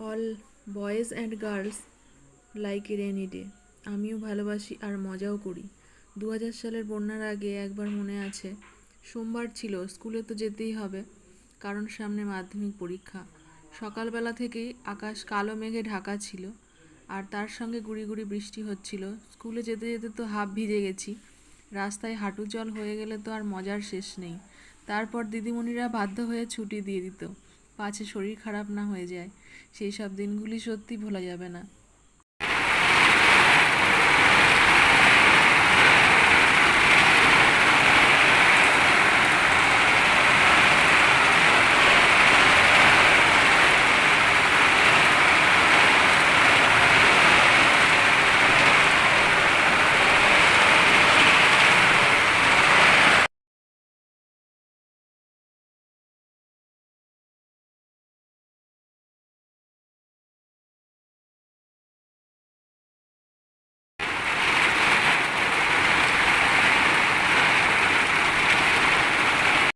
All boys and girls like a rainy day. আমিও ভালোবাসি আর মজাও করি। 2000 সালের বন্যার আগে একবার মনে আছে, সোমবার ছিল, স্কুলে তো যেতেই হবে, কারণ সামনে মাধ্যমিক পরীক্ষা। সকালবেলা থেকেই আকাশ কালো মেঘে ঢাকা ছিল, আর তার সঙ্গে গুড়ি গুড়ি বৃষ্টি হচ্ছিল। স্কুলে যেতে যেতে তো হাফ ভিজে গেছি, রাস্তায় হাঁটু জল হয়ে গেলে তো আর মজার শেষ নেই। তারপর দিদিমণিরা বাধ্য হয়ে ছুটি দিয়ে দিত, পাছে শরীর খারাপ না হয়ে যায়। সেই সব দিনগুলি সত্যি ভোলা যাবে না।